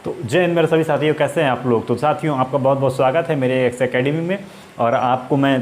तो जय हिंद मेरे सभी साथियों, कैसे हैं आप लोग। तो साथियों, आपका बहुत बहुत स्वागत है मेरे एक्स एकेडमी में। और आपको मैं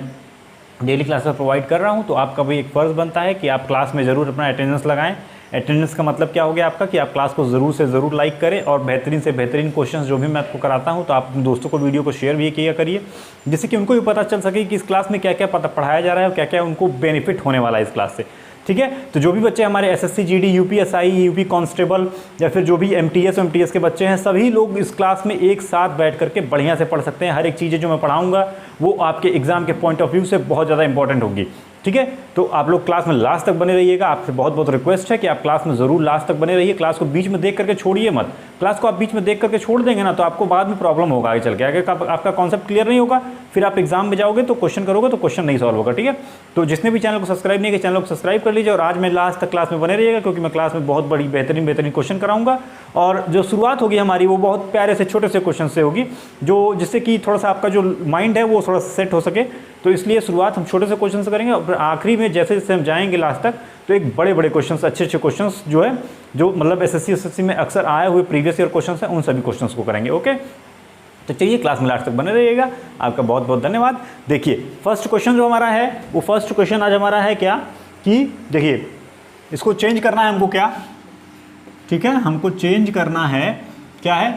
डेली क्लासेस प्रोवाइड कर रहा हूं। तो आपका भी एक फ़र्ज़ बनता है कि आप क्लास में ज़रूर अपना अटेंडेंस लगाएं। अटेंडेंस का मतलब क्या हो गया आपका कि आप क्लास को ज़रूर से ज़रूर लाइक करें और बेहतरीन से बेहतरीन क्वेश्चंस जो भी मैं आपको कराता हूं, तो आप अपने दोस्तों को वीडियो को शेयर भी किया करिए, जिससे कि उनको भी पता चल सके कि इस क्लास में क्या क्या पढ़ाया जा रहा है और क्या क्या उनको बेनिफिट होने वाला है इस क्लास से। ठीक है। तो जो भी बच्चे हमारे SSC GD UPSI UP constable या फिर जो भी एमटीएस के बच्चे हैं, सभी लोग इस क्लास में एक साथ बैठ करके बढ़िया से पढ़ सकते हैं। हर एक चीज़ें जो मैं पढ़ाऊंगा वो आपके एग्जाम के पॉइंट ऑफ व्यू से बहुत ज़्यादा इंपॉर्टेंट होगी। ठीक है। तो आप लोग क्लास में लास्ट तक बने रहिएगा। आपसे बहुत बहुत रिक्वेस्ट है कि आप क्लास में ज़रूर लास्ट तक बने रहिए। क्लास को बीच में देख करके छोड़िए मत। क्लास को आप बीच में देख करके छोड़ देंगे ना, तो आपको बाद में प्रॉब्लम होगा आगे चल के। अगर आपका कॉन्सेप्ट क्लियर नहीं होगा, फिर आप एग्जाम में जाओगे तो क्वेश्चन करोगे तो क्वेश्चन नहीं सॉल्व होगा। ठीक है। तो जिसने भी चैनल को सब्सक्राइब नहीं किया, चैनल को सब्सक्राइब कर लीजिए और आज मैं लास्ट तक क्लास में बने रहिएगा, क्योंकि मैं क्लास में बहुत बड़ी बेहतरीन क्वेश्चन कराऊंगा। और जो शुरुआत होगी हमारी वो बहुत प्यारे से छोटे से क्वेश्चन से होगी, जो जिससे कि थोड़ा सा आपका जो माइंड है वो थोड़ा सेट हो सके। तो इसलिए शुरुआत हम छोटे से क्वेश्चन से करेंगे और फिर आखिरी में जैसे जैसे हम जाएंगे लास्ट तक, तो एक बड़े बड़े क्वेश्चंस, अच्छे क्वेश्चंस जो है, जो मतलब एसएससी में अक्सर आए हुए प्रीवियस ईयर क्वेश्चंस हैं, उन सभी क्वेश्चंस को करेंगे। ओके। तो चलिए क्लास में लास्ट तक बने रहिएगा। आपका बहुत बहुत धन्यवाद। देखिए फर्स्ट क्वेश्चन जो हमारा है, वो फर्स्ट क्वेश्चन आज हमारा है क्या कि देखिए इसको चेंज करना है हमको क्या। ठीक है, हमको चेंज करना है क्या है,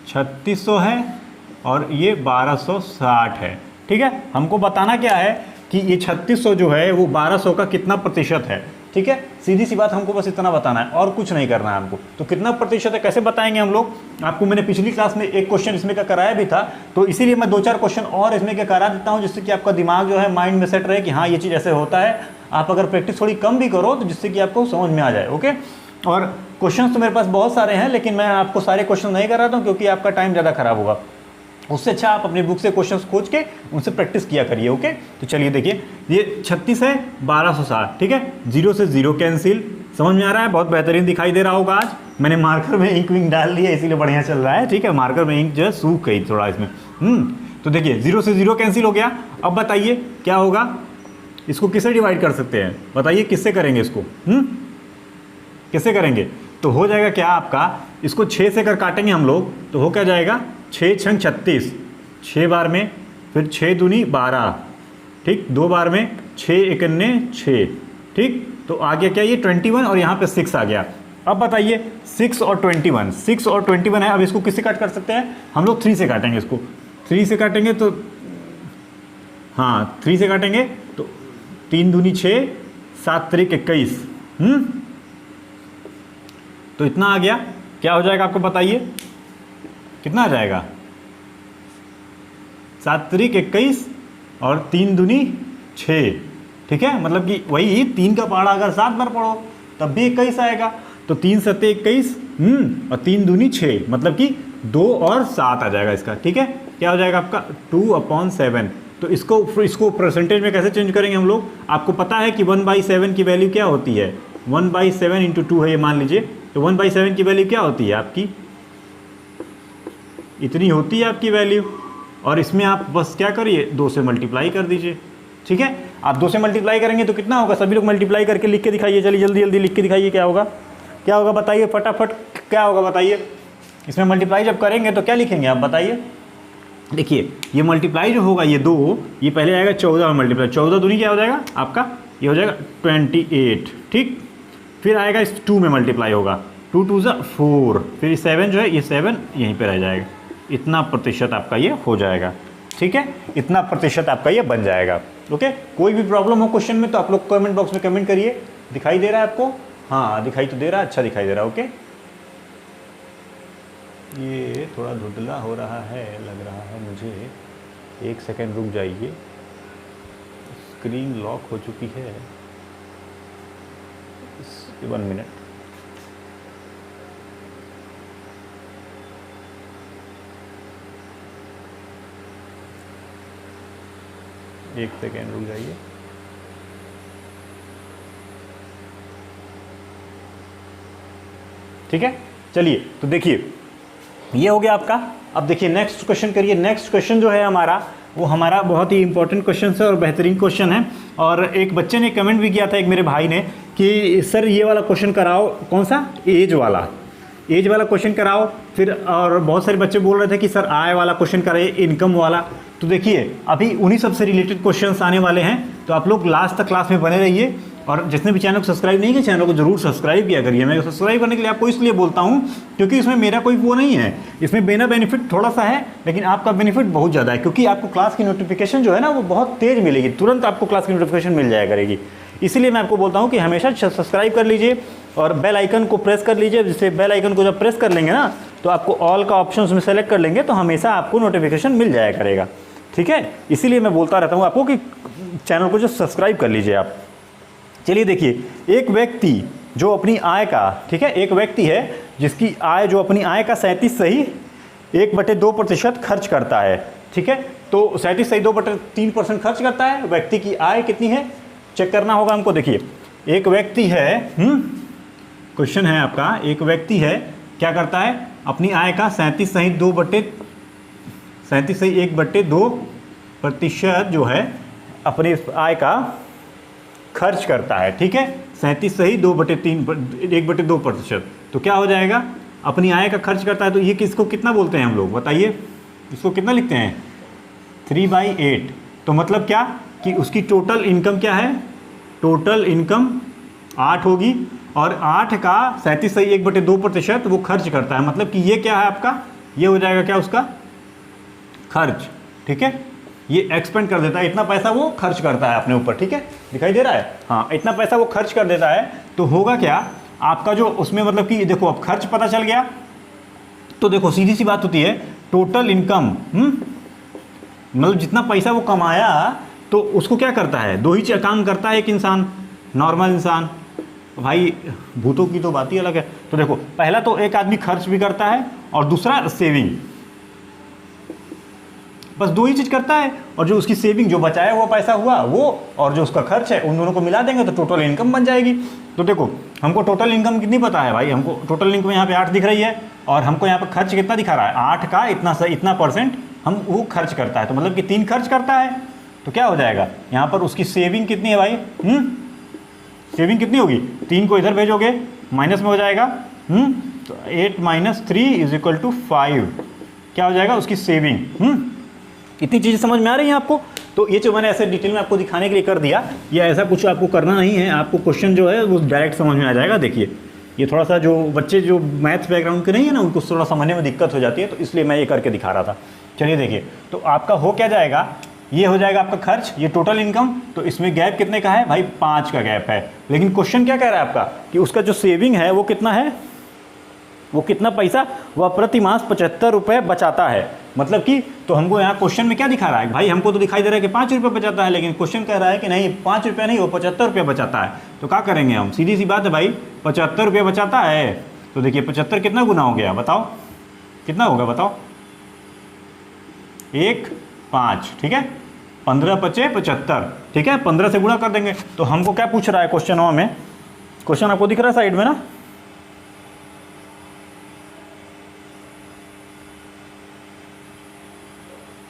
3600 है और ये 1260 है। ठीक है। हमको बताना क्या है कि ये 3600 जो है वो 1200 का कितना प्रतिशत है। ठीक है, सीधी सी बात, हमको बस इतना बताना है और कुछ नहीं करना है हमको। तो कितना प्रतिशत है कैसे बताएंगे हम लोग, आपको मैंने पिछली क्लास में एक क्वेश्चन इसमें का कराया भी था, तो इसीलिए मैं 2-4 क्वेश्चन और इसमें का करा देता हूं, जिससे कि आपका दिमाग जो है माइंड में सेट रहे कि हाँ ये चीज़ ऐसे होता है। आप अगर प्रैक्टिस थोड़ी कम भी करो तो जिससे कि आपको समझ में आ जाए। ओके। और क्वेश्चन तो मेरे पास बहुत सारे हैं, लेकिन मैं आपको सारे क्वेश्चन नहीं कराता हूँ क्योंकि आपका टाइम ज़्यादा खराब होगा। उससे अच्छा आप अपनी बुक से क्वेश्चंस खोज के उनसे प्रैक्टिस किया करिए। ओके। तो चलिए देखिए, ये 36 है 1260। ठीक है, 0 से 0 कैंसिल। समझ में आ रहा है, बहुत बेहतरीन दिखाई दे रहा होगा। आज मैंने मार्कर में इंक विंक डाल लिया, इसीलिए बढ़िया चल रहा है। ठीक है, मार्कर में इंक जो है सूख गई थोड़ा इसमें। तो देखिए 0 से 0 कैंसिल हो गया। अब बताइए क्या होगा, इसको किससे डिवाइड कर सकते हैं, बताइए किससे करेंगे इसको। किससे करेंगे, तो हो जाएगा क्या आपका, इसको 6 से कर काटेंगे हम लोग, तो हो क्या जाएगा, 6 छंग 36, 6 बार में, फिर 6 दूनी 12। ठीक, 2 बार में 6 एकन्ने 6। ठीक, तो आ गया क्या, ये 21 और यहाँ पे 6 आ गया। अब बताइए 6 और 21, 6 और 21 है। अब इसको किससे काट कर सकते हैं हम लोग, 3 से काटेंगे इसको। 3 से काटेंगे तो हाँ 3 से काटेंगे तो 3 दूनी 6, 7 त्रिक 21। तो इतना आ गया। क्या हो जाएगा आपको बताइए, कितना आ जाएगा, 7 त्रिक 21 और 3 दूनी 6। ठीक है, मतलब कि वही 3 का पहाड़ा अगर 7 बार पढ़ो तब भी 21 आएगा। तो 3 सत्ते 21 और 3 दूनी 6, मतलब कि 2 और 7 आ जाएगा इसका। ठीक है, क्या हो जाएगा आपका 2/7। तो इसको परसेंटेज में कैसे चेंज करेंगे हम लोग, आपको पता है कि 1/7 की वैल्यू क्या होती है, 1/7 × 2 है ये मान लीजिए। तो 1/7 की वैल्यू क्या होती है आपकी, इतनी होती है आपकी वैल्यू। और इसमें आप बस क्या करिए, 2 से मल्टीप्लाई कर दीजिए। ठीक है, आप 2 से मल्टीप्लाई करेंगे तो कितना होगा, सभी लोग मल्टीप्लाई करके लिख के दिखाइए। चलिए जल्दी जल्दी लिख के दिखाइए, क्या होगा, क्या होगा बताइए फटाफट, क्या होगा बताइए। इसमें मल्टीप्लाई जब करेंगे तो क्या लिखेंगे आप बताइए। देखिए ये मल्टीप्लाई जो होगा, ये 2, ये पहले आएगा 14 में मल्टीप्लाई, 14 दूनी क्या हो जाएगा आपका, ये हो जाएगा 28। ठीक, फिर आएगा इस 2 में मल्टीप्लाई होगा, 2 2 ज़ा 4, फिर 7 जो है, ये 7 यहीं पे रह जाएगा। इतना प्रतिशत आपका ये हो जाएगा। ठीक है, इतना प्रतिशत आपका ये बन जाएगा। ओके। कोई भी प्रॉब्लम हो क्वेश्चन में तो आप लोग कमेंट बॉक्स में कमेंट करिए। दिखाई दे रहा है आपको, हाँ दिखाई तो दे रहा है, अच्छा दिखाई दे रहा है। ओके, ये थोड़ा धुंधला हो रहा है लग रहा है मुझे, 1 सेकेंड रुक जाइए, स्क्रीन लॉक हो चुकी है। 1 मिनट। एक सेकेंड रुक जाइए। ठीक है, चलिए तो देखिए ये हो गया आपका। अब देखिए नेक्स्ट क्वेश्चन करिए। नेक्स्ट क्वेश्चन जो है हमारा, वो हमारा बहुत ही इंपॉर्टेंट क्वेश्चन है और बेहतरीन क्वेश्चन है। और एक बच्चे ने कमेंट भी किया था, एक मेरे भाई ने, कि सर ये वाला क्वेश्चन कराओ। कौन सा, एज वाला। एज वाला क्वेश्चन कराओ, फिर और बहुत सारे बच्चे बोल रहे थे कि सर आय वाला क्वेश्चन कराइए, इनकम वाला। तो देखिए अभी उन्हीं सबसे रिलेटेड क्वेश्चंस आने वाले हैं, तो आप लोग लास्ट तक क्लास में बने रहिए। और जिसने भी चैनल को सब्सक्राइब नहीं किया, चैनल को जरूर सब्सक्राइब किया करिए। मैं सब्सक्राइब करने के लिए आपको इसलिए बोलता हूँ क्योंकि इसमें मेरा कोई वो नहीं है, इसमें बिना बेनिफिट थोड़ा सा है, लेकिन आपका बेनिफिट बहुत ज़्यादा है, क्योंकि आपको क्लास की नोटिफिकेशन जो है ना वो बहुत तेज़ मिलेगी, तुरंत आपको क्लास की नोटिफिकेशन मिल जाया करेगी। इसीलिए मैं आपको बोलता हूँ कि हमेशा सब्सक्राइब कर लीजिए और बेल आइकन को प्रेस कर लीजिए। जिससे बेल आइकन को जब प्रेस कर लेंगे ना, तो आपको ऑल का ऑप्शन उसमें सेलेक्ट कर लेंगे, तो हमेशा आपको नोटिफिकेशन मिल जाया करेगा। ठीक है, इसीलिए मैं बोलता रहता हूँ आपको कि चैनल को जो सब्सक्राइब कर लीजिए आप। चलिए देखिए, एक व्यक्ति जो अपनी आय का, ठीक है, एक व्यक्ति है जिसकी आय, जो अपनी आय का 37 सही 1/2% खर्च करता है। ठीक है, तो 37 सही 2/3% खर्च करता है। व्यक्ति की आय कितनी है चेक करना होगा हमको। देखिए एक व्यक्ति है, क्वेश्चन है आपका, एक व्यक्ति है क्या करता है, अपनी आय का 37 सही 1/2% जो है अपनी आय का खर्च करता है। ठीक है, 37 सही 1/2%। तो क्या हो जाएगा, अपनी आय का खर्च करता है, तो ये किसको कितना बोलते हैं हम लोग, बताइए, इसको कितना लिखते हैं, 3/8। तो मतलब क्या कि उसकी टोटल इनकम क्या है, टोटल इनकम 8 होगी, और 8 का 37 सही 1/2% वो खर्च करता है। मतलब कि ये क्या है आपका, ये हो जाएगा क्या, उसका खर्च। ठीक है, ये एक्सपेंड कर देता है, इतना पैसा वो खर्च करता है अपने ऊपर। ठीक है, दिखाई दे रहा है, हाँ, इतना पैसा वो खर्च कर देता है। तो होगा क्या आपका जो उसमें, मतलब कि देखो अब खर्च पता चल गया, तो देखो सीधी सी बात होती है, टोटल इनकम, मतलब जितना पैसा वो कमाया, तो उसको क्या करता है, दो ही काम करता है एक इंसान, नॉर्मल इंसान, भाई भूतों की तो बात ही अलग है। तो देखो पहला तो एक आदमी खर्च भी करता है और दूसरा सेविंग, बस दो ही चीज़ करता है। और जो उसकी सेविंग, जो बचाया हुआ पैसा हुआ वो, और जो उसका खर्च है, उन दोनों को मिला देंगे तो टोटल इनकम बन जाएगी। तो देखो हमको टोटल इनकम कितनी पता है भाई, हमको टोटल इनकम यहाँ पे 8 दिख रही है, और हमको यहाँ पे खर्च कितना दिखा रहा है, 8 का इतना परसेंट हम वो खर्च करता है, तो मतलब कि 3 खर्च करता है। तो क्या हो जाएगा यहाँ पर, उसकी सेविंग कितनी है भाई, सेविंग कितनी होगी, 3 को इधर भेजोगे माइनस में हो जाएगा, तो 8 - 3 = 5, क्या हो जाएगा उसकी सेविंग। इतनी चीज़ें समझ में आ रही हैं आपको। तो ये जो मैंने ऐसे डिटेल में आपको दिखाने के लिए कर दिया, या ऐसा कुछ आपको करना नहीं है, आपको क्वेश्चन जो है वो डायरेक्ट समझ में आ जाएगा। देखिए ये थोड़ा सा जो बच्चे जो मैथ्स बैकग्राउंड के नहीं है ना, उनको थोड़ा समझने में दिक्कत हो जाती है, तो इसलिए मैं ये करके दिखा रहा था। चलिए देखिए, तो आपका हो क्या जाएगा, ये हो जाएगा आपका खर्च, ये टोटल इनकम। तो इसमें गैप कितने का है भाई, 5 का गैप है। लेकिन क्वेश्चन क्या कह रहा है आपका कि उसका जो सेविंग है वो कितना है, वो कितना पैसा, वह प्रति मास 75 रुपये बचाता है। मतलब कि, तो हमको यहाँ क्वेश्चन में क्या दिखा रहा है भाई, हमको तो दिखाई दे रहा है कि 5 रुपये बचाता है, लेकिन क्वेश्चन कह रहा है कि नहीं 5 रुपये नहीं, वो 75 रुपये बचाता है। तो क्या करेंगे हम, सीधी सी बात है भाई, 75 रुपये बचाता है, तो देखिए 75 कितना गुना हो गया, बताओ कितना होगा, बताओ, 1 5, ठीक है, 15 × 5 = 75, ठीक है, 15 से गुणा कर देंगे। तो हमको क्या पूछ रहा है क्वेश्चन में, क्वेश्चन आपको दिख रहा है साइड में ना,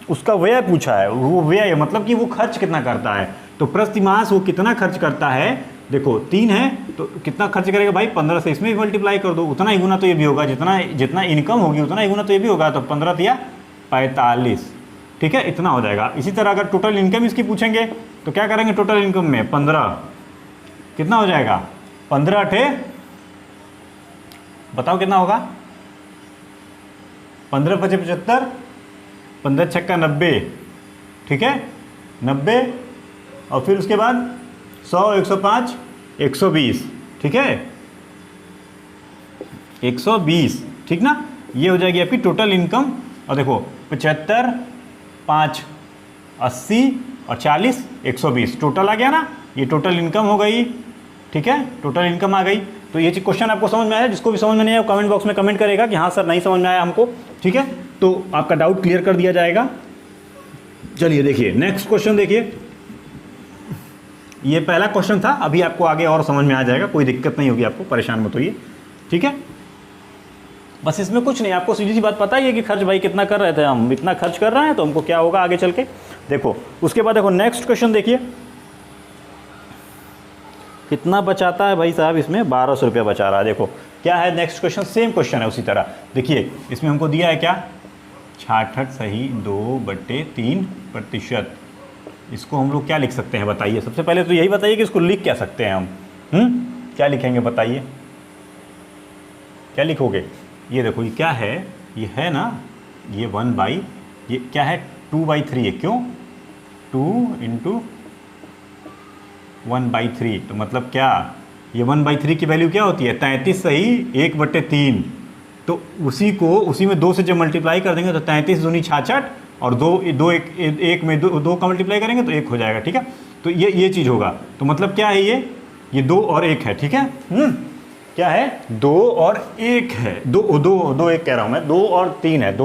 उसका व्यय पूछा है, वो व्यय मतलब कि वो खर्च कितना करता है। तो प्रति मास वो कितना खर्च करता है, देखो 3 है तो कितना खर्च करेगा भाई, 15 से इसमें भी मल्टीप्लाई कर दो, उतना ही गुना तो ये भी होगा, जितना इनकम होगी उतना ही गुना तो ये भी होगा। तो 15 × 45, ठीक है, इतना हो जाएगा। इसी तरह अगर टोटल इनकम इसकी पूछेंगे तो क्या करेंगे, टोटल इनकम में 15 कितना हो जाएगा, 15 × 8 बताओ कितना होगा, 15 × 5 = 75, 15 × 6 = 90, ठीक है, 90, और फिर उसके बाद 100, 105, 120, ठीक है, 120, ठीक ना, ये हो जाएगी आपकी टोटल इनकम। और देखो 75, 5, 80 और 40, 120 टोटल आ गया ना, ये टोटल इनकम हो गई, ठीक है, टोटल इनकम आ गई। तो ये क्वेश्चन आपको समझ में आया, जिसको भी समझ में नहीं आया कमेंट बॉक्स में कमेंट करेगा कि हाँ सर नहीं समझ में आया हमको, ठीक है, तो आपका डाउट क्लियर कर दिया जाएगा। चलिए देखिए नेक्स्ट क्वेश्चन, देखिए ये पहला क्वेश्चन था, अभी आपको आगे और समझ में आ जाएगा, कोई दिक्कत नहीं होगी, आपको परेशान मत होइए, ठीक है। बस इसमें कुछ नहीं, आपको सीधी सी बात पता ही है कि खर्च भाई कितना कर रहे थे, हम इतना खर्च कर रहे हैं तो हमको क्या होगा आगे चल के। देखो उसके बाद देखो नेक्स्ट क्वेश्चन, देखिए कितना बचाता है भाई साहब, इसमें 1200 रुपया बचा रहा है। देखो क्या है नेक्स्ट क्वेश्चन, सेम क्वेश्चन है उसी तरह। देखिए इसमें हमको दिया है क्या, 66 सही 2/3%। इसको हम लोग क्या लिख सकते हैं बताइए। सबसे पहले तो यही बताइए कि इसको लिख क्या सकते हैं हम। क्या लिखेंगे बताइए, क्या लिखोगे। ये देखो ये क्या है, ये है ना, ये 1/, ये क्या है 2/3 है। क्यों 2 × 1/3, तो मतलब क्या, ये 1/3 की वैल्यू क्या होती है 33 सही 1/3। तो उसी में 2 से जब मल्टीप्लाई कर देंगे तो 33 दूनी 66 और 2 एक में 2 का मल्टीप्लाई करेंगे तो 1 हो जाएगा। ठीक है, तो ये चीज़ होगा। तो मतलब क्या है, ये 2 और 1 है। ठीक है, क्या है 2 और 1 है, 2 1 कह रहा हूँ मैं, 2 और 3 है,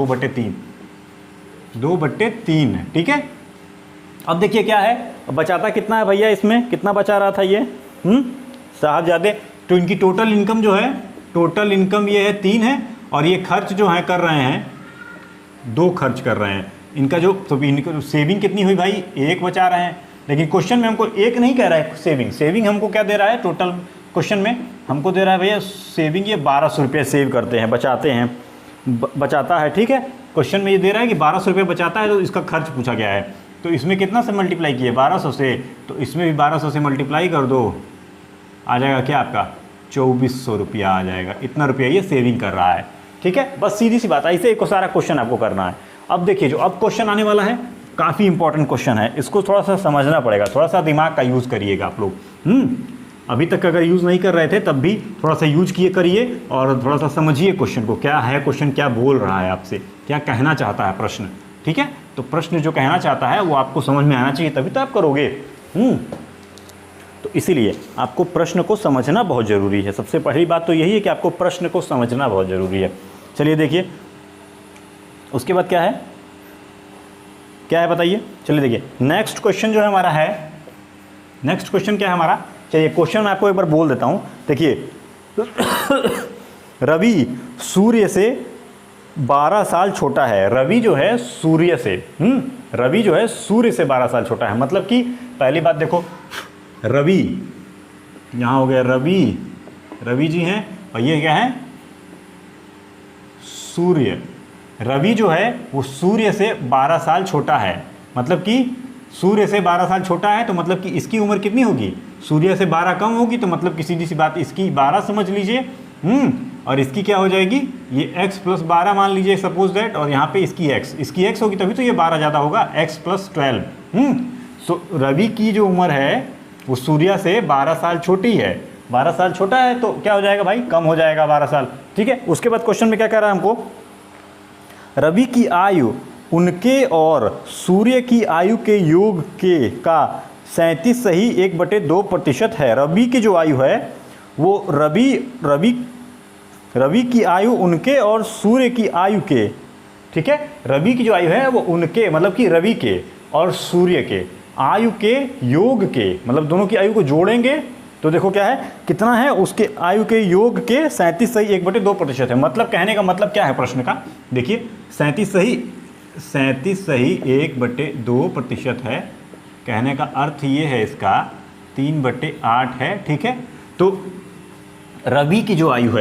2/3 है। ठीक है, अब देखिए क्या है, बचाता कितना है भैया, इसमें कितना बचा रहा था ये साहबजादे। तो इनकी टोटल इनकम जो है, टोटल इनकम ये है 3 है, और ये खर्च जो है कर रहे हैं 2 खर्च कर रहे हैं। इनका जो तो इनका सेविंग कितनी हुई भाई, 1 बचा रहे हैं। लेकिन क्वेश्चन में हमको 1 नहीं कह रहा है सेविंग हमको क्या दे रहा है, टोटल क्वेश्चन में हमको दे रहा है भैया सेविंग, ये 1200 रुपये सेव करते हैं, बचाते हैं, बचाता है। ठीक है, क्वेश्चन में ये दे रहा है कि 1200 रुपये बचाता है, तो इसका खर्च पूछा गया है। तो इसमें कितना से मल्टीप्लाई किए 1200 से, तो इसमें भी 1200 से मल्टीप्लाई कर दो, आ जाएगा क्या आपका 2400 रुपया आ जाएगा। इतना रुपया ये सेविंग कर रहा है। ठीक है, बस सीधी सी बात है, ऐसे एक सारा क्वेश्चन आपको करना है। अब देखिए जो अब क्वेश्चन आने वाला है काफ़ी इंपॉर्टेंट क्वेश्चन है, इसको थोड़ा सा समझना पड़ेगा, थोड़ा सा दिमाग का यूज़ करिएगा आप लोग। अभी तक अगर यूज़ नहीं कर रहे थे तब भी थोड़ा सा यूज करिए और थोड़ा सा समझिए क्वेश्चन को, क्या है क्वेश्चन, क्या बोल रहा है आपसे, क्या कहना चाहता है प्रश्न। ठीक है, तो प्रश्न जो कहना चाहता है वो आपको समझ में आना चाहिए, तभी तो आप करोगे। तो इसीलिए आपको प्रश्न को समझना बहुत ज़रूरी है। सबसे पहली बात तो यही है कि आपको प्रश्न को समझना बहुत ज़रूरी है। चलिए देखिए उसके बाद क्या है, क्या है बताइए। चलिए देखिए नेक्स्ट क्वेश्चन जो है हमारा है, नेक्स्ट क्वेश्चन क्या है हमारा, चलिए क्वेश्चन मैं आपको एक बार बोल देता हूँ। देखिए रवि सूर्य से 12 साल छोटा है। रवि जो है सूर्य से, रवि जो है सूर्य से 12 साल छोटा है। मतलब कि पहली बात देखो, रवि यहाँ हो गया, रवि जी हैं, और ये क्या है सूर्य। रवि जो है वो सूर्य से 12 साल छोटा है। मतलब कि सूर्य से 12 साल छोटा है, तो मतलब कि इसकी उम्र कितनी होगी, सूर्य से 12 कम होगी, तो मतलब कि सीधी सी बात इसकी 12 समझ लीजिए। और इसकी क्या हो जाएगी, ये x + 12 मान लीजिए सपोज दैट, और यहाँ पे इसकी x होगी, तभी तो ये 12 ज़्यादा होगा, x + 12। सो रवि की जो उम्र है वो सूर्य से 12 साल छोटी है। 12 साल छोटा है तो क्या हो जाएगा भाई, कम हो जाएगा 12 साल। ठीक है, उसके बाद क्वेश्चन में क्या कह रहा है हमको, रवि की आयु उनके और सूर्य की आयु के योग के का 37 सही 1/2% है। रवि की जो आयु है वो रवि की आयु उनके और सूर्य की आयु के, ठीक है, रवि की जो आयु है वो उनके मतलब कि रवि के और सूर्य के आयु के योग के, मतलब दोनों की आयु को जोड़ेंगे तो देखो क्या है, कितना है, उसके आयु के योग के 37 सही 1/2% है। मतलब कहने का मतलब क्या है प्रश्न का, देखिए 37 सही 1/2% है। कहने का अर्थ ये है इसका 3/8 है। ठीक है, तो रवि की जो आयु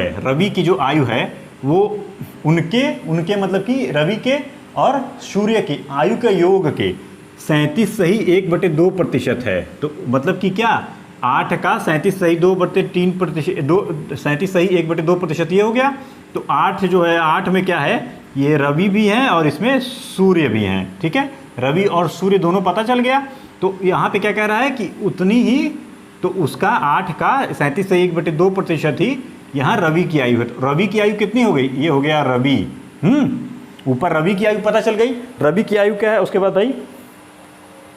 है वो उनके मतलब कि रवि के और सूर्य की आयु के योग के 37 सही 1/2% है। तो मतलब कि क्या 8 का 37 सही 2/3%, 37 सही 1/2% ये हो गया। तो 8 जो है, 8 में क्या है, ये रवि भी है और इसमें सूर्य भी हैं। ठीक है, रवि और सूर्य दोनों पता चल गया। तो यहाँ पे क्या कह रहा है कि उतनी ही, तो उसका 8 का 37 सही 1/2% ही यहाँ रवि की आयु है। तो रवि की आयु कितनी हो गई, ये हो गया रवि। ऊपर रवि की आयु पता चल गई, रवि की आयु क्या है उसके बाद भाई,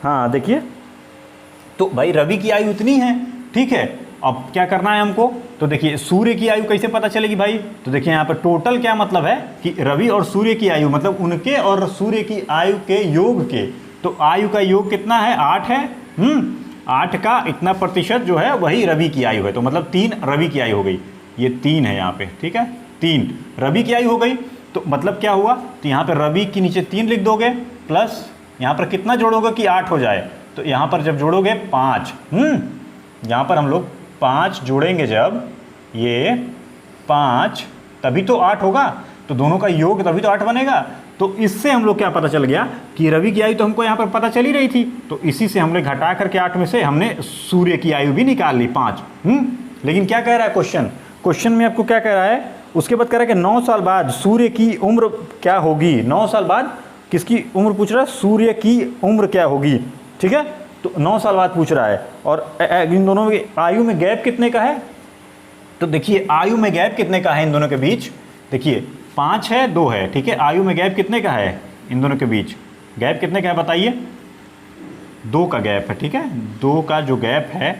हाँ देखिए, तो भाई रवि की आयु इतनी है। ठीक है, अब क्या करना है हमको, तो देखिए सूर्य की आयु कैसे पता चलेगी भाई, तो देखिए यहाँ पर टोटल क्या मतलब है कि रवि और सूर्य की आयु मतलब उनके और सूर्य की आयु के योग के, तो आयु का योग कितना है, 8 है। 8 का इतना प्रतिशत जो है वही रवि की आयु है। तो मतलब 3 रवि की आयु हो गई, ये 3 है यहाँ पे। ठीक है, 3 रवि की आयु हो गई। तो मतलब क्या हुआ, तो यहाँ पे रवि के नीचे 3 लिख दोगे, प्लस यहाँ पर कितना जोड़ोगे कि 8 हो जाए, तो यहाँ पर जब जोड़ोगे 5, यहाँ पर हम लोग 5 जोड़ेंगे जब, ये 5 तभी तो 8 होगा, तो दोनों का योग तभी तो 8 बनेगा। तो इससे हम लोग क्या पता चल गया कि रवि की आयु तो हमको यहाँ पर पता चल ही रही थी, तो इसी से हमने घटा करके 8 में से हमने सूर्य की आयु भी निकाल ली 5। लेकिन क्या कह रहा है क्वेश्चन में आपको क्या कह रहा है, उसके बाद कह रहा है कि 9 साल बाद सूर्य की उम्र क्या होगी। 9 साल बाद किसकी उम्र पूछ रहा है, सूर्य की उम्र क्या होगी, ठीक है। तो 9 साल बाद पूछ रहा है, और इन दोनों की आयु में गैप कितने का है, तो देखिए आयु में गैप कितने का है इन दोनों के बीच, देखिए 5 है 2 है, ठीक है। आयु में गैप कितने का है इन दोनों के बीच, गैप कितने का है बताइए, 2 का गैप है, ठीक है। 2 का जो गैप है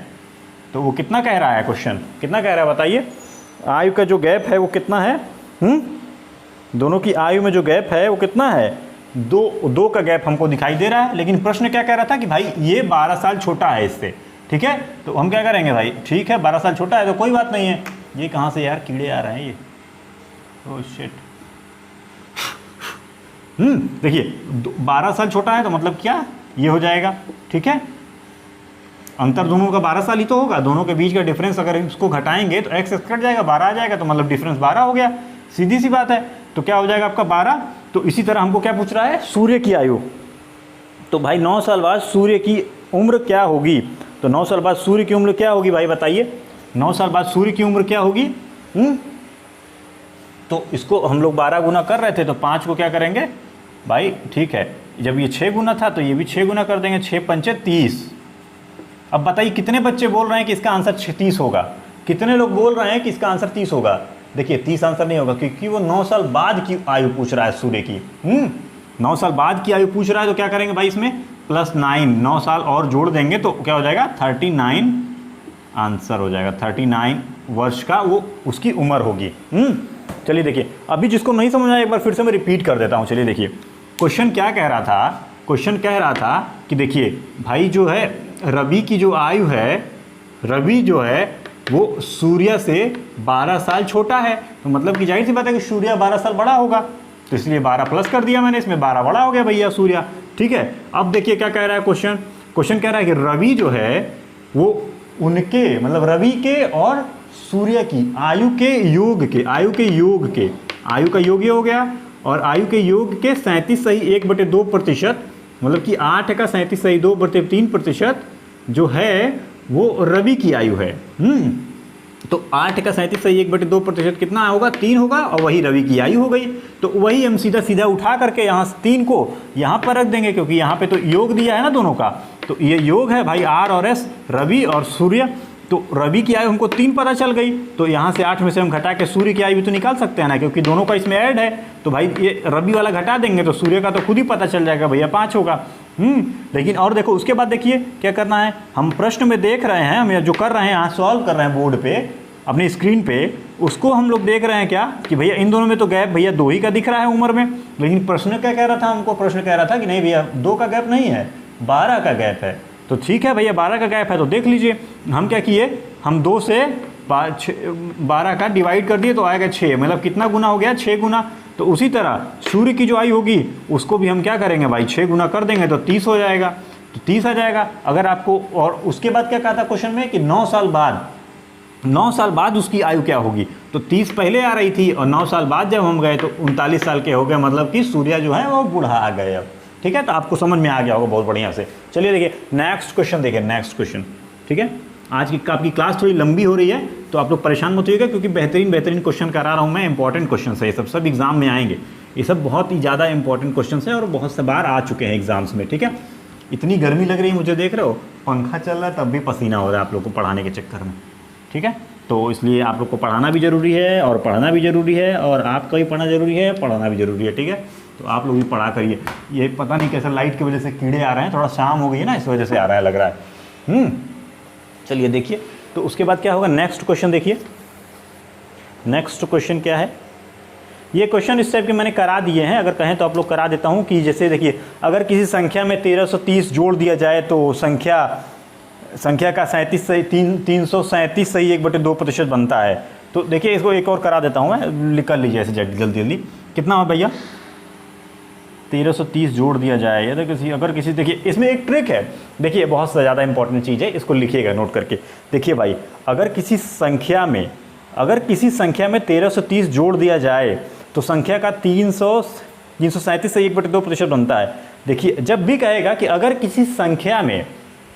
तो वो कितना कह रहा है, क्वेश्चन कितना कह रहा है बताइए, आयु का जो गैप है वो कितना है, दोनों की आयु में जो गैप है वो कितना है, 2 का गैप हमको दिखाई दे रहा है। लेकिन प्रश्न क्या कह रहा था कि भाई ये 12 साल छोटा है इससे, ठीक है। तो हम क्या करेंगे भाई, ठीक है 12 साल छोटा है तो कोई बात नहीं है। ये कहाँ से यार कीड़े आ रहे हैं ये, ओह शिट। देखिए 12 साल छोटा है तो मतलब क्या ये हो जाएगा, ठीक है। अंतर दोनों का 12 साल ही तो होगा, दोनों के बीच का डिफरेंस अगर इसको घटाएंगे तो x कट जाएगा, 12 आ जाएगा, तो मतलब डिफरेंस 12 हो गया, सीधी सी बात है। तो क्या हो जाएगा आपका 12। तो इसी तरह हमको क्या पूछ रहा है, सूर्य की आयु। तो भाई 9 साल बाद सूर्य की उम्र क्या होगी, तो 9 साल बाद सूर्य की उम्र क्या होगी भाई बताइए, 9 साल बाद सूर्य की उम्र क्या होगी। तो इसको हम लोग 12 गुना कर रहे थे, तो 5 को क्या करेंगे भाई, ठीक है। जब ये 6 गुना था तो ये भी 6 गुना कर देंगे, 6 पंचे 30। अब बताइए कितने बच्चे बोल रहे हैं कि इसका आंसर 30 होगा, कितने लोग बोल रहे हैं कि इसका आंसर 30 होगा। देखिए 30 आंसर नहीं होगा, क्योंकि वो 9 साल बाद की आयु पूछ रहा है सूर्य की। 9 साल बाद की आयु पूछ रहा है, तो क्या करेंगे भाई इसमें +9, 9 साल और जोड़ देंगे तो क्या हो जाएगा 39 आंसर हो जाएगा, 39 वर्ष का वो उसकी उम्र होगी। चलिए देखिए, अभी जिसको नहीं समझ आया एक बार फिर से मैं रिपीट कर देता हूँ। चलिए देखिए क्वेश्चन क्या कह रहा था, क्वेश्चन कह रहा था कि देखिए भाई जो है रवि की जो आयु है, रवि जो है वो सूर्य से 12 साल छोटा है, तो मतलब कि जाहिर सी बात है कि सूर्य 12 साल बड़ा होगा, तो इसलिए 12 प्लस कर दिया मैंने, इसमें 12 बड़ा हो गया भैया सूर्य, ठीक है। अब देखिए क्या कह रहा है क्वेश्चन कह रहा है कि रवि जो है वो उनके मतलब रवि के और सूर्य की आयु के योग के, आयु का योग ये हो गया, और आयु के योग के 37.1/2%, मतलब कि 8 का 37.2/3% जो है वो रवि की आयु है। तो 8 का 37.1/2% कितना होगा, 3 होगा, और वही रवि की आयु हो गई। तो वही हम सीधा उठा करके यहाँ 3 को यहाँ पर रख देंगे, क्योंकि यहाँ पे तो योग दिया है ना दोनों का, तो ये योग है भाई R और S, रवि और सूर्य। तो रवि की आयु हमको 3 पता चल गई, तो यहाँ से 8 में से हम घटा के सूर्य की आयु भी तो निकाल सकते हैं ना, क्योंकि दोनों का इसमें ऐड है। तो भाई ये रवि वाला घटा देंगे तो सूर्य का तो खुद ही पता चल जाएगा भैया 5 होगा। लेकिन और देखो उसके बाद देखिए क्या करना है, हम प्रश्न में देख रहे हैं, हम जो कर रहे हैं यहाँ सॉल्व कर रहे हैं बोर्ड पे अपनी स्क्रीन पे, उसको हम लोग देख रहे हैं क्या कि भैया इन दोनों में तो गैप भैया 2 ही का दिख रहा है उम्र में। लेकिन प्रश्न क्या कह रहा था हमको, प्रश्न कह रहा था कि नहीं भैया 2 का गैप नहीं है, 12 का गैप है। तो ठीक है भैया 12 का गैप है, तो देख लीजिए हम क्या किए, हम 2 से 12 का डिवाइड कर दिए तो आएगा 6, मतलब कितना गुना हो गया 6 गुना। तो उसी तरह सूर्य की जो आयु होगी उसको भी हम क्या करेंगे भाई 6 गुना कर देंगे तो 30 हो जाएगा, तो 30 आ जाएगा। अगर आपको, और उसके बाद क्या कहा था क्वेश्चन में कि 9 साल बाद उसकी आयु क्या होगी, तो 30 पहले आ रही थी और 9 साल बाद जब हम गए तो 39 साल के हो गए, मतलब कि सूर्य जो है वो बूढ़ा आ गए अब, ठीक है। तो आपको समझ में आ गया होगा बहुत बढ़िया से। चलिए देखिए नेक्स्ट क्वेश्चन देखिए, नेक्स्ट क्वेश्चन, ठीक है। आज की आपकी क्लास थोड़ी लंबी हो रही है तो आप लोग परेशान मत होइएगा, क्योंकि बेहतरीन क्वेश्चन करा रहा हूँ मैं, इंपॉर्टेंट क्वेश्चन है ये सब एग्जाम में आएंगे, ये सब बहुत ही ज़्यादा इंपॉर्टेंट क्वेश्चन है और बहुत से बार आ चुके हैं एग्जाम्स में, ठीक है। इतनी गर्मी लग रही है मुझे, देख रहे हो पंखा चल रहा है तब भी पसीना हो रहा है आप लोग को पढ़ाने के चक्कर में, ठीक है। तो इसलिए आप लोग को पढ़ाना भी ज़रूरी है और पढ़ना भी ज़रूरी है, और आपका भी पढ़ना ज़रूरी है, पढ़ाना भी ज़रूरी है, ठीक है। तो आप लोग भी पढ़ा करिए। ये पता नहीं कैसे लाइट की वजह से कीड़े आ रहे हैं, थोड़ा शाम हो गई है ना इस वजह से आ रहा है लग रहा है। चलिए देखिए, तो उसके बाद क्या होगा, नेक्स्ट क्वेश्चन देखिए। नेक्स्ट क्वेश्चन क्या है, ये क्वेश्चन इस टाइप के मैंने करा दिए हैं, अगर कहें तो आप लोग करा देता हूँ कि जैसे देखिए अगर किसी संख्या में 1330 जोड़ दिया जाए तो संख्या का 337 सही 1/2% बनता है। तो देखिए इसको एक और करा देता हूँ मैं, कर लीजिए ऐसे जल्दी कितना हो भैया 1330 जोड़ दिया जाए, या तो अगर किसी देखिए इसमें एक ट्रिक है, देखिए बहुत ज़्यादा इंपॉर्टेंट चीज़ है, इसको लिखिएगा नोट करके। देखिए भाई अगर किसी संख्या में अगर किसी संख्या में 1330 जोड़ दिया जाए तो संख्या का 337 से 1/2% बनता है। देखिए, जब भी कहेगा कि अगर किसी संख्या में,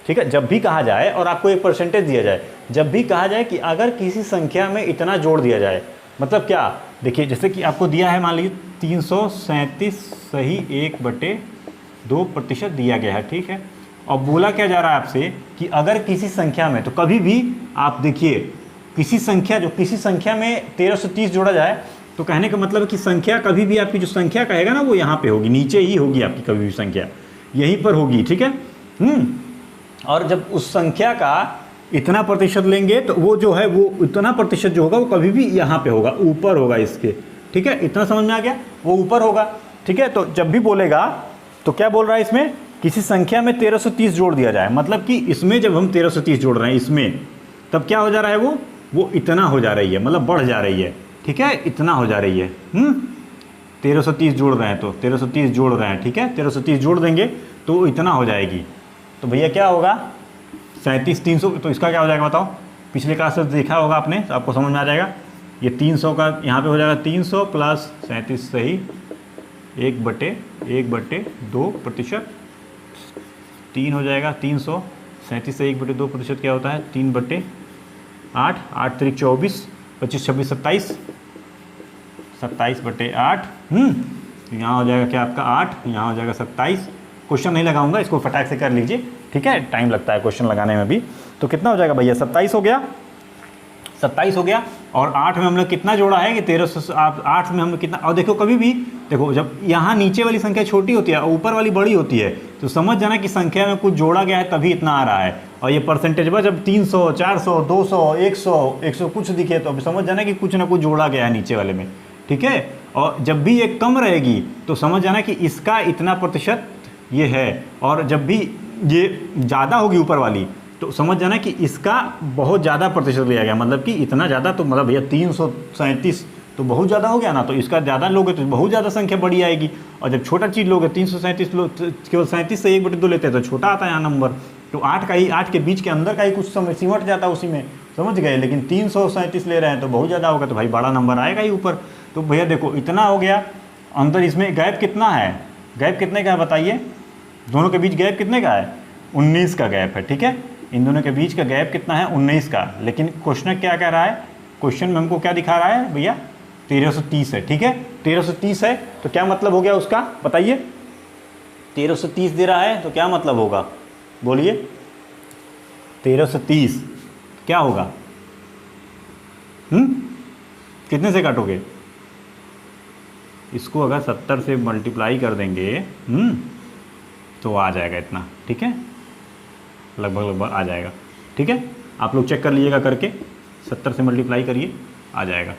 ठीक है, जब भी कहा जाए और आपको एक परसेंटेज दिया जाए, जब भी कहा जाए कि अगर किसी संख्या में इतना जोड़ दिया जाए, मतलब क्या, देखिए जैसे कि आपको दिया है, मान लीजिए 337 सही 1/2% दिया गया है, ठीक है, और बोला क्या जा रहा है आपसे कि अगर किसी संख्या में, तो कभी भी आप देखिए किसी संख्या में 1330 जोड़ा जाए, तो कहने का मतलब है कि संख्या कभी भी आपकी जो संख्या कहेगा ना वो यहाँ पे होगी, नीचे ही होगी आपकी कभी भी संख्या, यहीं पर होगी, ठीक है। और जब उस संख्या का इतना प्रतिशत लेंगे तो वो जो है वो इतना प्रतिशत जो होगा वो कभी भी यहाँ पे होगा, ऊपर होगा इसके, ठीक है, इतना समझ में आ गया, वो ऊपर होगा, ठीक है। तो जब भी बोलेगा तो क्या बोल रहा है इसमें, किसी संख्या में 1330 जोड़ दिया जाए, मतलब कि इसमें जब हम 1330 जोड़ रहे हैं इसमें, तब क्या हो जा रहा है, वो इतना हो जा रही है, मतलब बढ़ जा रही है, ठीक है, इतना हो जा रही है। 1330 जोड़ रहे हैं तो 1330 जोड़ रहे हैं, ठीक है, 1330 जोड़ देंगे तो इतना हो जाएगी, तो भैया क्या होगा 37,300, तो इसका क्या हो जाएगा बताओ, पिछले क्लास से देखा होगा आपने, तो आपको समझ में आ जाएगा। ये 300 का यहाँ पे हो जाएगा 300 प्लस 37 सही 1/2%, 3 हो जाएगा 300, 37 से 1/2% क्या होता है 3/8, 8 3 24, 25 26 27, 27/8, यहाँ हो जाएगा क्या आपका 8, यहाँ हो जाएगा 27। क्वेश्चन नहीं लगाऊंगा, इसको फटाक से कर लीजिए, ठीक है, टाइम लगता है क्वेश्चन लगाने में भी। तो कितना हो जाएगा भैया 27 हो गया, 27 हो गया। और 8 में हम लोग कितना जोड़ा है कि 1300, आप 8 में हम लोग कितना, और देखो कभी भी देखो जब यहाँ नीचे वाली संख्या छोटी होती है और ऊपर वाली बड़ी होती है, तो समझ जाना कि संख्या में कुछ जोड़ा गया है तभी इतना आ रहा है। और ये परसेंटेज बस जब 300 400 200 100 कुछ दिखे तो अभी समझ जाना कि कुछ ना कुछ जोड़ा गया है नीचे वाले में, ठीक है। और जब भी ये कम रहेगी तो समझ जाना कि इसका इतना प्रतिशत ये है, और जब भी ये ज़्यादा होगी ऊपर वाली तो समझ जाना कि इसका बहुत ज़्यादा प्रतिशत लिया गया, मतलब कि इतना ज़्यादा, तो मतलब भैया 337 तो बहुत ज़्यादा हो गया ना, तो इसका ज़्यादा लोगे तो बहुत ज़्यादा संख्या बड़ी आएगी। और जब छोटा चीज़ लोगे 337 लोग केवल 37 से 1/2 लेते हैं तो छोटा आता है यहाँ नंबर, तो 8 के बीच के अंदर का ही कुछ समय सिमट जाता है उसी में, समझ गए। लेकिन 337 ले रहे हैं तो बहुत ज़्यादा होगा, तो भाई बड़ा नंबर आएगा ही ऊपर। तो भैया देखो इतना हो गया, अंदर इसमें गैप कितना है, गैप कितने का है बताइए, दोनों के बीच गैप कितने का है 19 का गैप है, ठीक है, इन दोनों के बीच का गैप कितना है 19 का। लेकिन क्वेश्चन क्या कह रहा है, क्वेश्चन में हमको क्या दिखा रहा है भैया 1330 है, ठीक है, 1330 है, तो क्या मतलब हो गया उसका बताइए, 1330 दे रहा है तो क्या मतलब होगा बोलिए, 1330 क्या होगा, कितने से काटोगे इसको, अगर 70 से मल्टीप्लाई कर देंगे तो आ जाएगा इतना, ठीक है, लगभग आ जाएगा, ठीक है, आप लोग चेक कर लीजिएगा करके, 70 से मल्टीप्लाई करिए आ जाएगा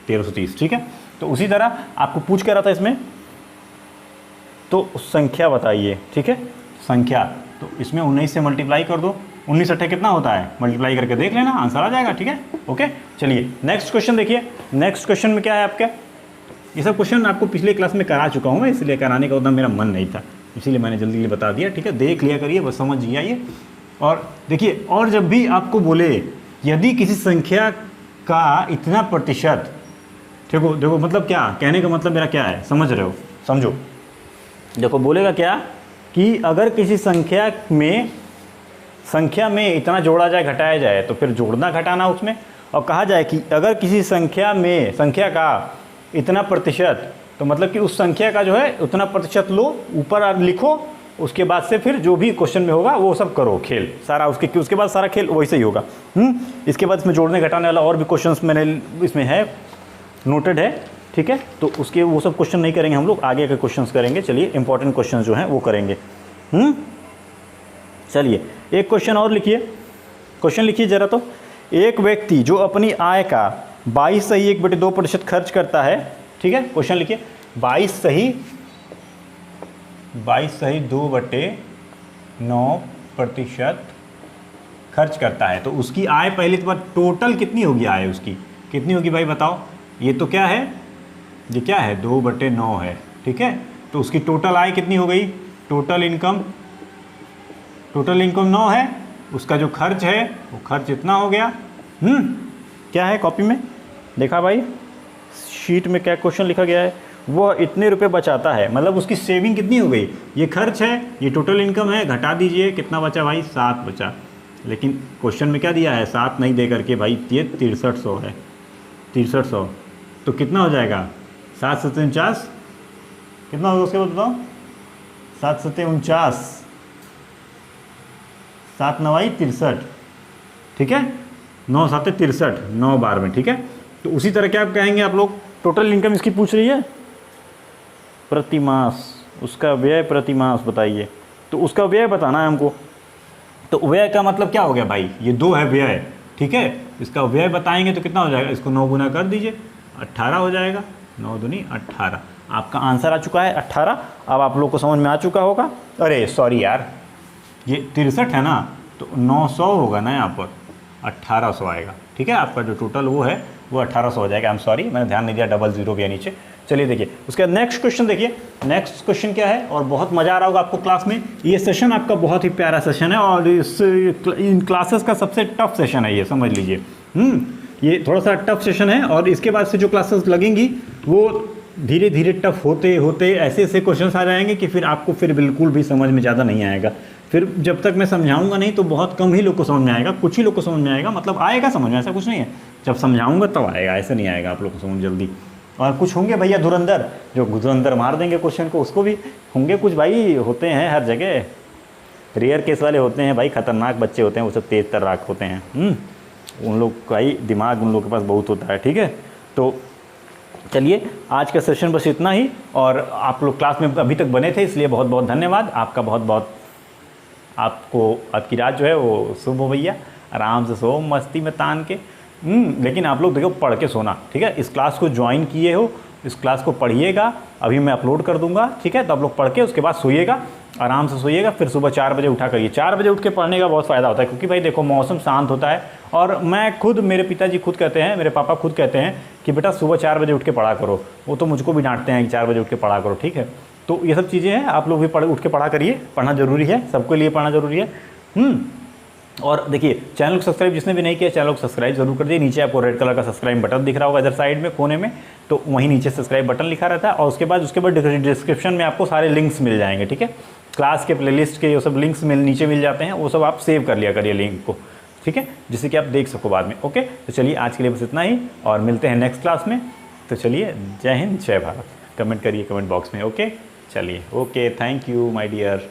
1330, ठीक है। तो उसी तरह आपको पूछ कर रहा था इसमें, तो संख्या बताइए, ठीक है, संख्या, तो इसमें 19 से मल्टीप्लाई कर दो, 19 अट्ठे कितना होता है, मल्टीप्लाई करके देख लेना आंसर आ जाएगा, ठीक है, ओके। चलिए नेक्स्ट क्वेश्चन देखिए, नेक्स्ट क्वेश्चन में क्या है आपका, ये सब क्वेश्चन आपको पिछले क्लास में करा चुका हूँ मैं, इसलिए कराने का उतना मेरा मन नहीं था, इसीलिए मैंने जल्दी बता दिया, ठीक है, देख लिया करिए बस, समझ जाइए। और देखिए, और जब भी आपको बोले यदि किसी संख्या का इतना प्रतिशत, देखो देखो मतलब क्या कहने का मतलब मेरा क्या है, समझ रहे हो, समझो, देखो बोलेगा क्या कि अगर किसी संख्या में इतना जोड़ा जाए घटाया जाए तो फिर जोड़ना घटाना उसमें, और कहा जाए कि अगर किसी संख्या का इतना प्रतिशत, तो मतलब कि उस संख्या का जो है उतना प्रतिशत लो, ऊपर लिखो, उसके बाद से फिर जो भी क्वेश्चन में होगा वो सब करो खेल सारा, उसके बाद सारा खेल वैसे ही होगा। इसके बाद इसमें जोड़ने घटाने वाला और भी क्वेश्चंस मैंने इसमें है नोटेड है, ठीक है, तो उसके वो सब क्वेश्चन नहीं करेंगे हम लोग, आगे के क्वेश्चंस करेंगे। चलिए इंपॉर्टेंट क्वेश्चंस जो हैं वो करेंगे। चलिए एक क्वेश्चन और लिखिए, क्वेश्चन लिखिए ज़रा, तो एक व्यक्ति जो अपनी आय का 22 सही 1/2% खर्च करता है, ठीक है, क्वेश्चन लिखिए, 22 सही 2/9% खर्च करता है, तो उसकी आय पहले तो टोटल कितनी होगी, आय उसकी कितनी होगी भाई बताओ, ये तो क्या है, ये क्या है 2/9 है, ठीक है, तो उसकी टोटल आय कितनी हो गई, टोटल इनकम 9 है, उसका जो खर्च है वो खर्च इतना हो गया, क्या है कॉपी में देखा भाई शीट में क्या क्वेश्चन लिखा गया है, वह इतने रुपए बचाता है, मतलब उसकी सेविंग कितनी हो गई। ये खर्च है, ये टोटल इनकम है, घटा दीजिए कितना बचा भाई, 7 बचा। लेकिन क्वेश्चन में क्या दिया है, 7 नहीं दे करके भाई ये 6300 है, 6300। तो कितना हो जाएगा, 7 सत्ते 49, कितना होगा उसके बाद बताओ, 7 सत्ते 49, 7 नवाई 63, ठीक है, 9 7 63, 9 बार में, ठीक है। तो उसी तरह क्या आप कहेंगे आप लोग, टोटल इनकम इसकी पूछ रही है, प्रतिमास, उसका व्यय प्रतिमास बताइए। तो उसका व्यय बताना है हमको। तो व्यय का मतलब क्या हो गया भाई, ये 2 है व्यय, ठीक है। इसका व्यय बताएंगे तो कितना हो जाएगा, इसको 9 गुना कर दीजिए, 18 हो जाएगा, 9 दूनी 18। आपका आंसर आ चुका है 18। अब आप लोग को समझ में आ चुका होगा। अरे सॉरी यार, ये 63 है ना, तो 900 होगा ना, यहाँ पर 1800 आएगा, ठीक है। आपका जो टोटल वो है वो 1800 हो जाएगा। आई एम सॉरी, मैंने ध्यान नहीं दिया, डबल जीरो भी है नीचे। चलिए देखिए उसके बाद नेक्स्ट क्वेश्चन देखिए। नेक्स्ट क्वेश्चन क्या है, और बहुत मज़ा आ रहा होगा आपको क्लास में। ये सेशन आपका बहुत ही प्यारा सेशन है, और इन क्लासेस का सबसे टफ सेशन है ये, समझ लीजिए। ये थोड़ा सा टफ सेशन है, और इसके बाद से जो क्लासेस लगेंगी वो धीरे धीरे टफ होते होते ऐसे ऐसे क्वेश्चंस आ जाएंगे कि फिर आपको फिर बिल्कुल भी समझ में ज़्यादा नहीं आएगा। फिर जब तक मैं समझाऊंगा नहीं तो बहुत कम ही लोग को समझ में आएगा, कुछ ही लोग को समझ में आएगा, मतलब आएगा समझ में, ऐसा कुछ नहीं है। जब समझाऊंगा तब आएगा, ऐसा नहीं आएगा आप लोग को समझ जल्दी। और कुछ होंगे भैया धुरंधर, जो धुरंधर मार देंगे क्वेश्चन को, उसको भी होंगे कुछ भाई, होते हैं हर जगह। रेयर केस वाले होते हैं भाई, खतरनाक बच्चे होते हैं, वो सब तेज तर्राक होते हैं। उन लोग का ही दिमाग उन लोग के पास बहुत होता है, ठीक है। तो चलिए आज का सेशन बस इतना ही, और आप लोग क्लास में अभी तक बने थे इसलिए बहुत बहुत धन्यवाद आपका, बहुत बहुत। आपको आपकी रात जो है वो शुभ हो भैया, आराम से सो मस्ती में तान के। लेकिन आप लोग देखो पढ़ के सोना, ठीक है। इस क्लास को ज्वाइन किए हो, इस क्लास को पढ़िएगा, अभी मैं अपलोड कर दूंगा, ठीक है। तो आप लोग पढ़ के उसके बाद सोइएगा, आराम से सोइएगा, फिर सुबह 4 बजे उठा करिए। 4 बजे उठ के पढ़ने का बहुत फ़ायदा होता है, क्योंकि भाई देखो मौसम शांत होता है, और मैं खुद, मेरे पिताजी खुद कहते हैं, मेरे पापा खुद कहते हैं कि बेटा सुबह 4 बजे उठ के पढ़ा करो। वो तो मुझको भी डांटते हैं कि 4 बजे उठ के पढ़ा करो, ठीक है। तो ये सब चीज़ें हैं, आप लोग भी उठ के पढ़ा करिए, पढ़ना ज़रूरी है, सबके लिए पढ़ना ज़रूरी है। और देखिए चैनल को सब्सक्राइब जिसने भी नहीं किया, चैनल को सब्सक्राइब जरूर कर दिए। नीचे आपको रेड कलर का सब्सक्राइब बटन दिख रहा होगा इधर साइड में कोने में, तो वहीं नीचे सब्सक्राइब बटन लिखा रहता है। और उसके बाद डिस्क्रिप्शन में आपको सारे लिंक्स मिल जाएंगे, ठीक है। क्लास के प्लेलिस्ट के ये सब लिंक्स नीचे मिल जाते हैं, वो सब आप सेव कर लिया करिए लिंक को, ठीक है, जिससे कि आप देख सको बाद में। ओके, तो चलिए आज के लिए बस इतना ही, और मिलते हैं नेक्स्ट क्लास में। तो चलिए, जय हिंद, जय भारत। कमेंट करिए कमेंट बॉक्स में। ओके, चलिए, okay, thank you my dear.